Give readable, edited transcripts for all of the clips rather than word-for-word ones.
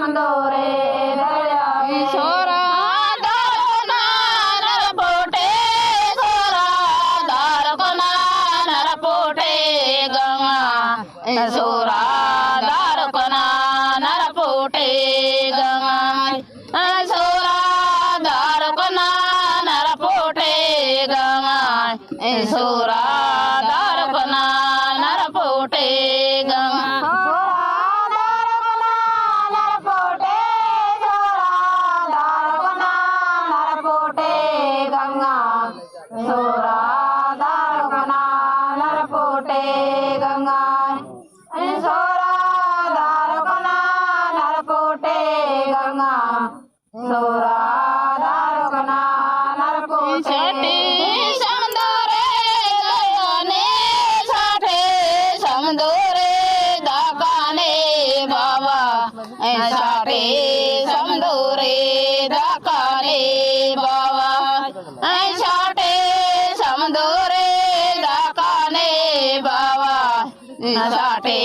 समदो रे दया सोरा दारकना नरपोटे सोरा दारकना नरपोटे गंगा सोरा दारकना नरपोटे गंगा सोरा दारकना नरपोटे गंगा सोरा दारकना नरपोटे गंगा सोरा दारकना नरपोटे गंगा सोरा दारकना नरपोटे गंगा सोरा दारकना नरपोटे समदोरे दयाने साठे समदोरे दाकाने बाबा साठे समदोरे दाकाने बाबा साठे समदोरे दाकाने बाबा साठे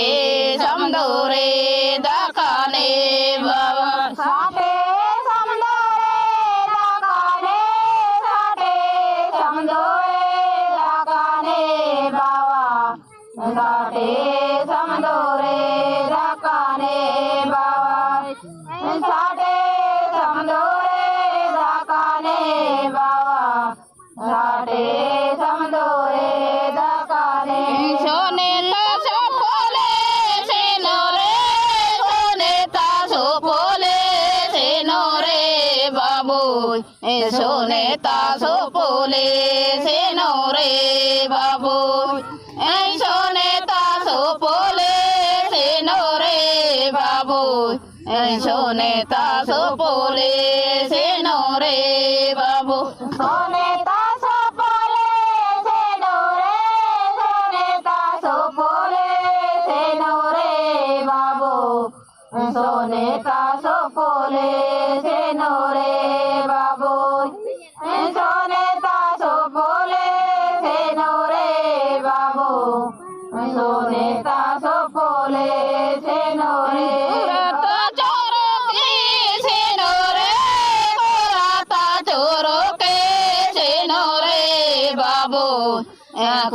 समदोरे दाकाने बाबा साठे समदोरे दाकाने साठे समदोरे दाकाने बाबा साठे समदोरे दाकाने बाबा साठे समदोरे दाकाने बाबा साठे समदोरे दाकाने सोने तासो पोले सेनोरे सोने तासो पोले सेनोरे बाबू सोने तासो पोले सेनोरे बाबू सोने तासो पोले सेनोरे बाबू सोने तासो पोले सेनोरे बाबू सोने तासो पोले सेनोरे सोने तासो पोले सेनोरे बाबू सोने तासो पोले सेनोरे बाबू सोने तासो पोले सेनोरे बाबू सोने तासो पोले सेनोरे चोरो के सेनोरे कोराता चोरो के सेनोरे बाबू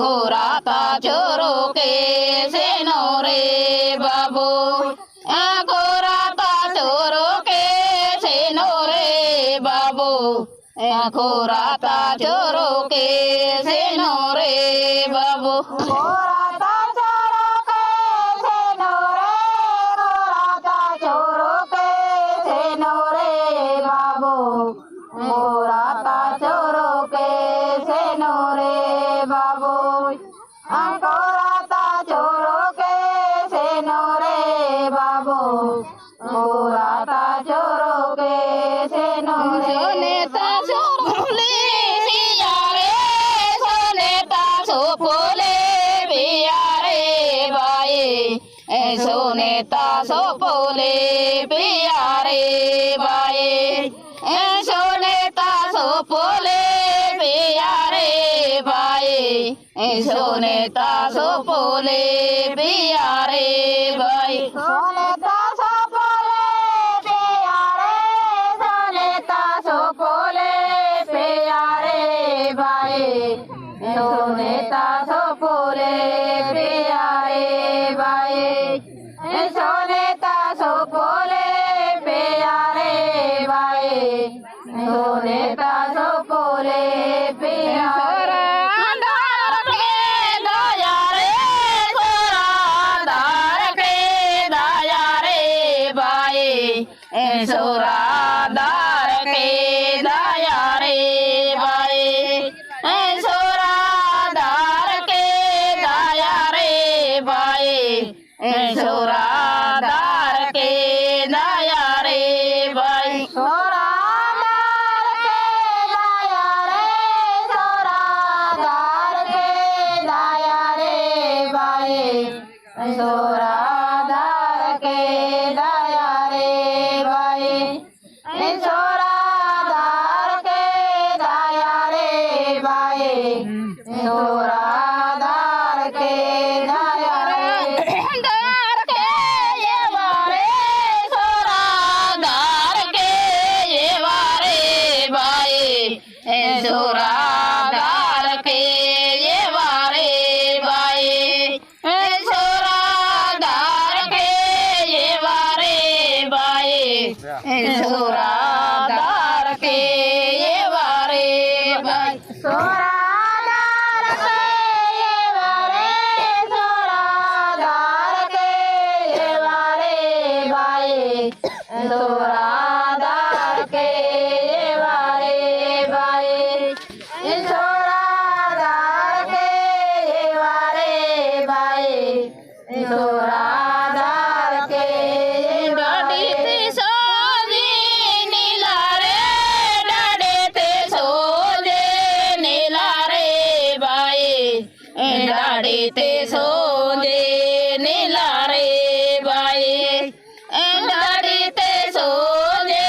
कोराता चोरो के सेनोरे बाबू कोराता चोरो के सेनोरे बाबू कोराता चोरो के सेनोरे बाबू कोराता चोरो के सेनोरे कोराता चोरो के सेनोरे बाबू कोराता चोरो के सेनोरे बाबू कोराता चोरो के सेनोरे बाबू कोराता चोरो के सेनोरे सोने तासो पोले सियारे सोने तासो पोले पियारे बाए सोने तासो पोले पियारे बाए सोने तासो पोले पियारे बाए सोने तासो पोले पियारे बाए सोने तासो पोले प्यारे सोने तासो पोले प्यारे बाए सोने तासो पोले प्यारे बाए सोने तासो पोले प्यारे बाए सोने तासो पोले प्यारे दार के दया रे सोरा दार के दया रे बाए सोरा दार के दया रे बाए सोरा दार के दया रे बाए सोरा दार के दया रे बाए सोरा दार के दया रे सोरा दार के दया रे बाए सोरा दार के दया रे बाए सोरा दार के ये वारे भाई सोरा दार के ये वारे सोरा दार के ये वारे भाई सोरा दार के ये वारे भाई सोरा दार के ये वारे भाई सोरा दार के ये डाडी ते सोजे नीला रे डाडे ते सोजे नीला रे भाई डाडी ते सोजे नीला रे भाई डाडी ते सोजे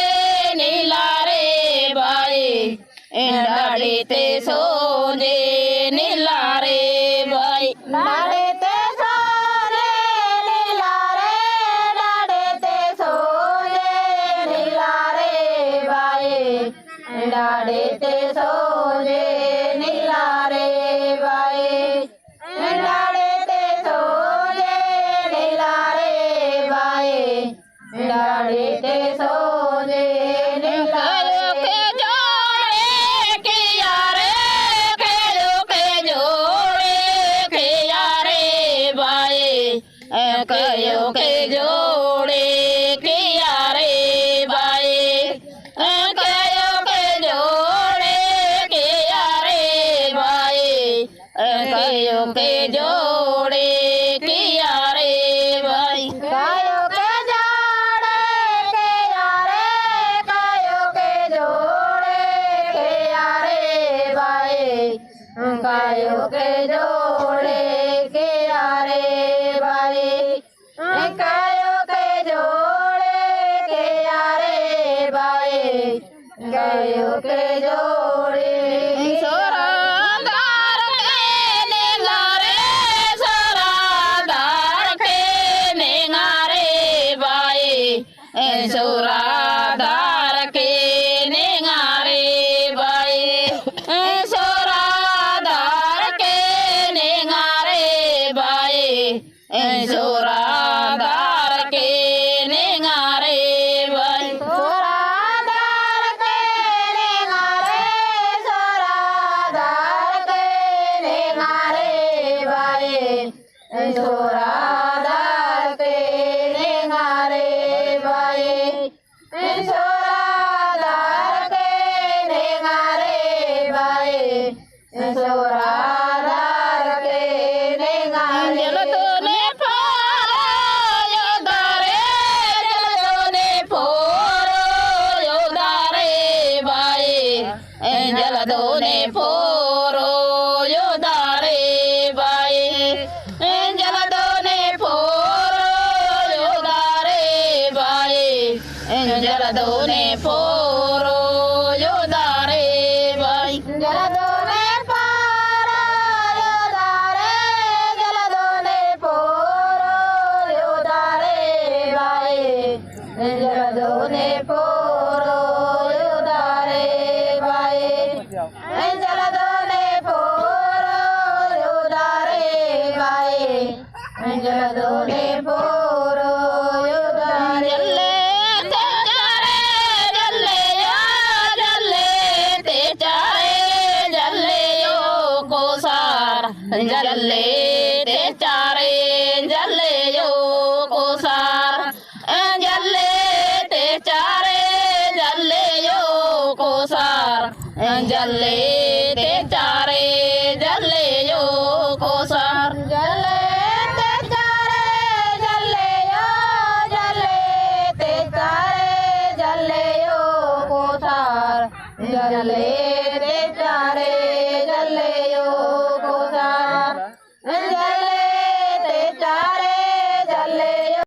नीला रे भाई डाडी ते सोजे नीला रे भाई लाडे ते सोजे नीला रे लाडे ते सोजे नीला रे भाई लाडे ते सोजे नीला रे भाई लाडे ते सोजे नीला रे भाई लाडे ते सोजे नीला कयो रे के जोड़े किया रे कयो के जोड़े किया रे भाई कयो के जोड़े किया रे भाई कयो के जोड़े किया रे भाई कयो के जोड़े किया रे भाई कायो के जोड़े के यारे कायो के जोड़े के यारे भाई कायो के जोड़े के यारे भाई कायो के जोड़े के यारे भाई कायो के जोड़े के सोरादार के नेंगारे सोरादार के नेंगारे भाई सोरादार के नेंगारे भाई सोरादार के नेंगारे भाई सोरादार के नेंगारे भाई सोरादार के नेंगारे सोरादार के नेंगारे भाई सोरादार के नेंगारे भाई सोरादार के नेंगारे भाई सोरादार के नेंगारे जलदोने फोरो योदारे जलदोने फोरो योदारे भाई जलदोने फोरो योदारे भाई जलदोने फोरो योदारे भाई जलदोने फोरो योदारे भाई जलदोने पारो योदारे जलदोने पोरो योदारे भाई जलदोने पोरो योदारे भाई जलदोने पोरो योदारे भाई जलदोने पोरो योदारे जल्ले ते चारे जल्ले यो कोसार जल्ले ते चारे जल्ले यो कोसार जल्ले ते चारे जल्ले यो कोसार जले ते चारे जले यो जले ते चारे जले यो कोसार जले